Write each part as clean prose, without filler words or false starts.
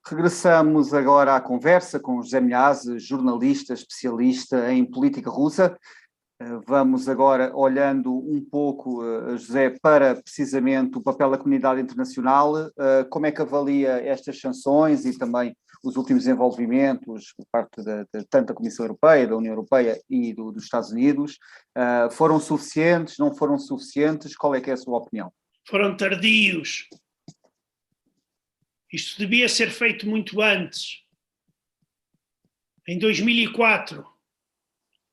Regressamos agora à conversa com José Milhaz, jornalista, especialista em política russa. Vamos agora olhando um pouco, José, para precisamente o papel da comunidade internacional. Como é que avalia estas sanções e também os últimos desenvolvimentos por parte de tanto da Comissão Europeia, da União Europeia e dos Estados Unidos? Foram suficientes, não foram suficientes? Qual é que é a sua opinião? Foram tardios. Isto devia ser feito muito antes. Em 2004,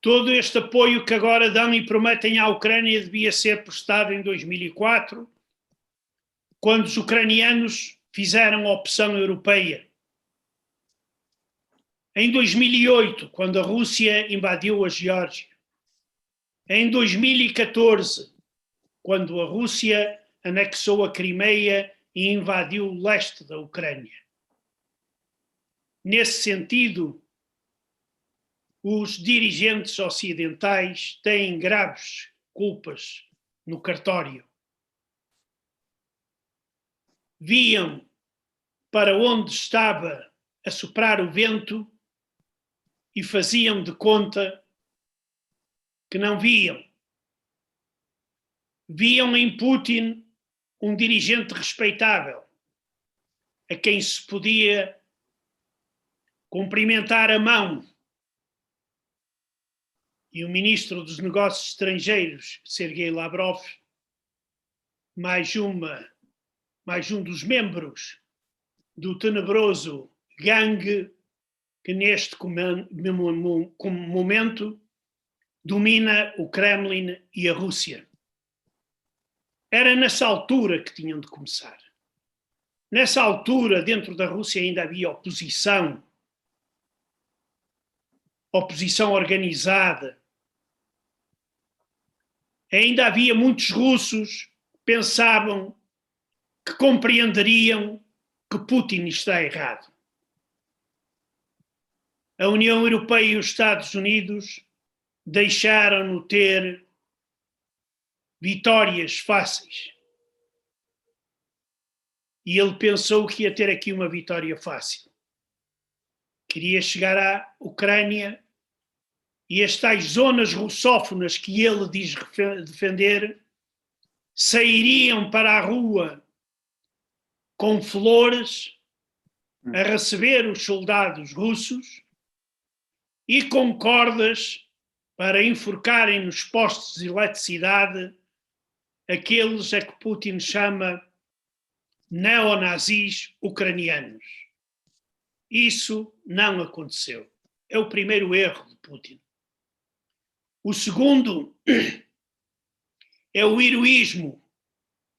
todo este apoio que agora dão e prometem à Ucrânia devia ser prestado em 2004, quando os ucranianos fizeram a opção europeia. Em 2008, quando a Rússia invadiu a Geórgia. Em 2014, quando a Rússia anexou a Crimeia e invadiu o leste da Ucrânia. Nesse sentido, os dirigentes ocidentais têm graves culpas no cartório. Viam para onde estava a soprar o vento e faziam de conta que não viam. Viam em Putin um dirigente respeitável, a quem se podia cumprimentar a mão. E o ministro dos Negócios Estrangeiros, Sergei Lavrov, mais um dos membros do tenebroso gangue que neste momento domina o Kremlin e a Rússia. Era nessa altura que tinham de começar. Nessa altura, dentro da Rússia ainda havia oposição organizada. Ainda havia muitos russos que pensavam que compreenderiam que Putin está errado. A União Europeia e os Estados Unidos deixaram-no ter vitórias fáceis. E ele pensou que ia ter aqui uma vitória fácil. Queria chegar à Ucrânia e as tais zonas russófonas que ele diz defender sairiam para a rua com flores a receber os soldados russos e com cordas para enforcarem nos postos de eletricidade aqueles a que Putin chama neonazis ucranianos. Isso não aconteceu. É o primeiro erro de Putin. O segundo é o heroísmo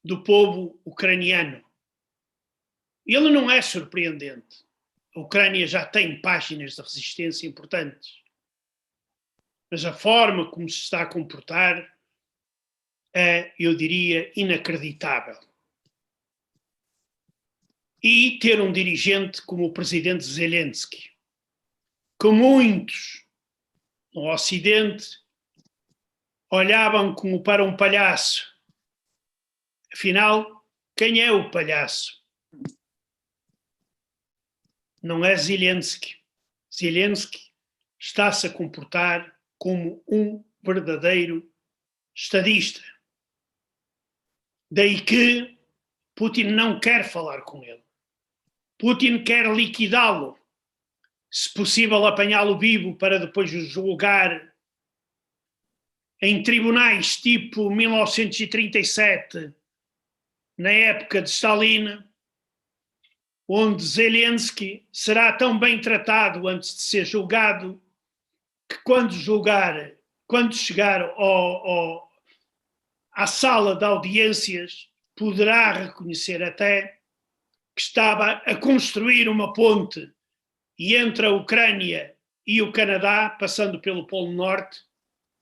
do povo ucraniano. Ele não é surpreendente. A Ucrânia já tem páginas de resistência importantes. Mas a forma como se está a comportar é, eu diria, inacreditável. E ter um dirigente como o presidente Zelensky, que muitos no Ocidente olhavam como para um palhaço. Afinal, quem é o palhaço? Não é Zelensky. Zelensky está-se a comportar como um verdadeiro estadista. Daí que Putin não quer falar com ele. Putin quer liquidá-lo, se possível apanhá-lo vivo para depois o julgar em tribunais tipo 1937, na época de Stalin, onde Zelensky será tão bem tratado antes de ser julgado que quando chegar à sala de audiências poderá reconhecer até que estava a construir uma ponte entre a Ucrânia e o Canadá, passando pelo Polo Norte,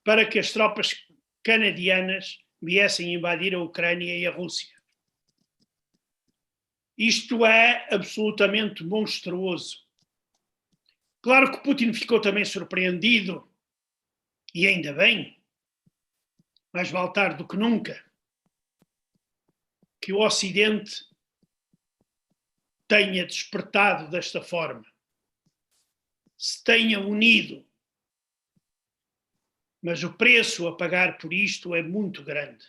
para que as tropas canadianas viessem invadir a Ucrânia e a Rússia. Isto é absolutamente monstruoso. Claro que Putin ficou também surpreendido, e ainda bem, mais vale tarde do que nunca, que o Ocidente tenha despertado desta forma, se tenha unido. Mas o preço a pagar por isto é muito grande.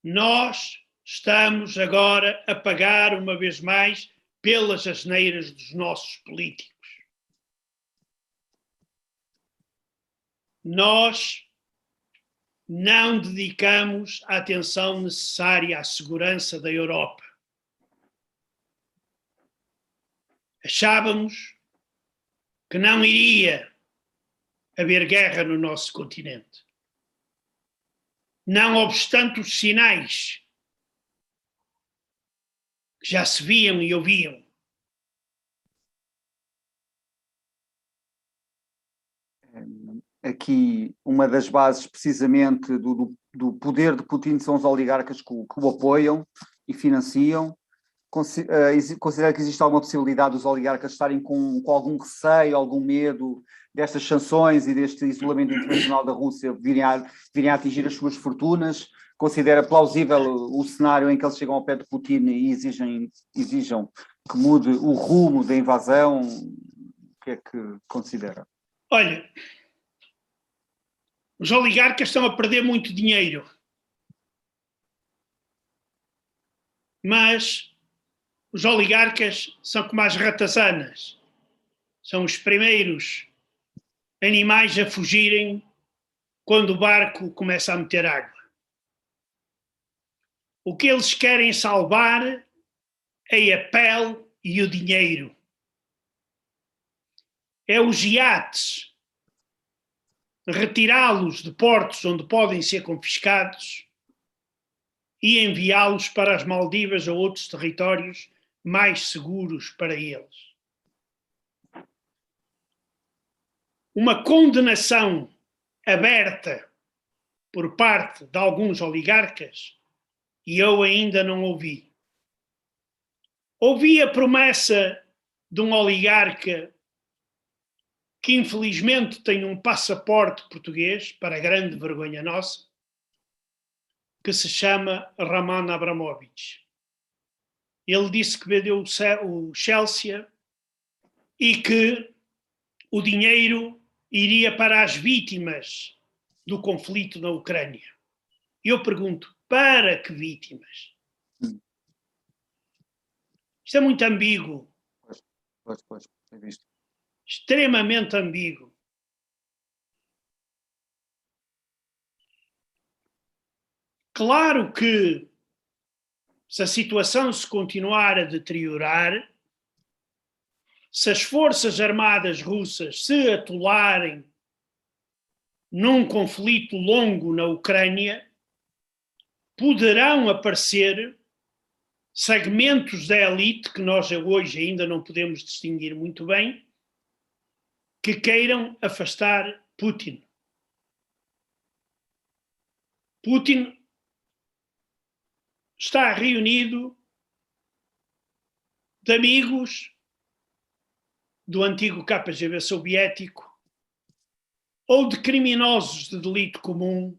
Nós estamos agora a pagar, uma vez mais, pelas asneiras dos nossos políticos. Nós não dedicamos a atenção necessária à segurança da Europa. Achávamos que não iria haver guerra no nosso continente. Não obstante os sinais que já se viam e ouviam. Aqui, uma das bases precisamente do poder de Putin são os oligarcas que o apoiam e financiam. Considera que existe alguma possibilidade dos oligarcas estarem com algum receio, algum medo destas sanções e deste isolamento internacional da Rússia virem a atingir as suas fortunas? Considera plausível o cenário em que eles chegam ao pé de Putin e exijam que mude o rumo da invasão? O que é que considera? Olha, os oligarcas estão a perder muito dinheiro. Mas os oligarcas são como as ratazanas. São os primeiros animais a fugirem quando o barco começa a meter água. O que eles querem salvar é a pele e o dinheiro. É os iates, retirá-los de portos onde podem ser confiscados e enviá-los para as Maldivas ou outros territórios mais seguros para eles. Uma condenação aberta por parte de alguns oligarcas, e eu ainda não ouvi. Ouvi a promessa de um oligarca que infelizmente tem um passaporte português, para grande vergonha nossa, que se chama Roman Abramovich. Ele disse que vendeu o Chelsea e que o dinheiro iria para as vítimas do conflito na Ucrânia. Eu pergunto, para que vítimas? Isto é muito ambíguo. Pois, é visto. Extremamente ambíguo. Claro que, se a situação se continuar a deteriorar, se as forças armadas russas se atolarem num conflito longo na Ucrânia, poderão aparecer segmentos da elite, que nós hoje ainda não podemos distinguir muito bem, que queiram afastar Putin. Putin está reunido de amigos do antigo KGB soviético ou de criminosos de delito comum,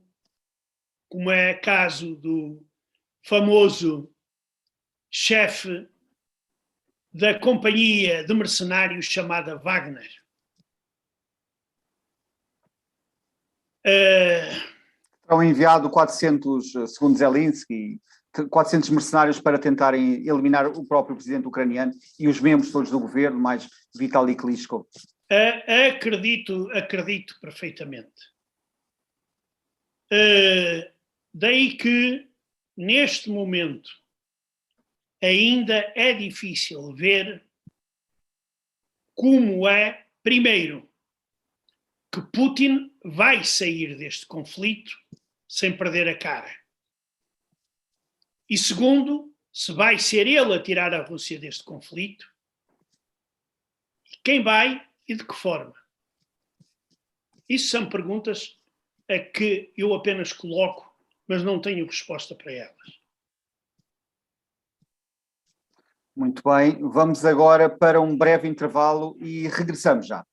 como é o caso do famoso chefe da companhia de mercenários chamada Wagner. Terão enviado 400, segundo Zelensky, 400 mercenários para tentarem eliminar o próprio presidente ucraniano e os membros todos do governo, mais Vitaly Klitschko. Acredito perfeitamente. Daí que, neste momento, ainda é difícil ver como é, primeiro, que Putin vai sair deste conflito sem perder a cara. E segundo, se vai ser ele a tirar a Rússia deste conflito, e quem vai e de que forma. Isso são perguntas a que eu apenas coloco, mas não tenho resposta para elas. Muito bem, vamos agora para um breve intervalo e regressamos já.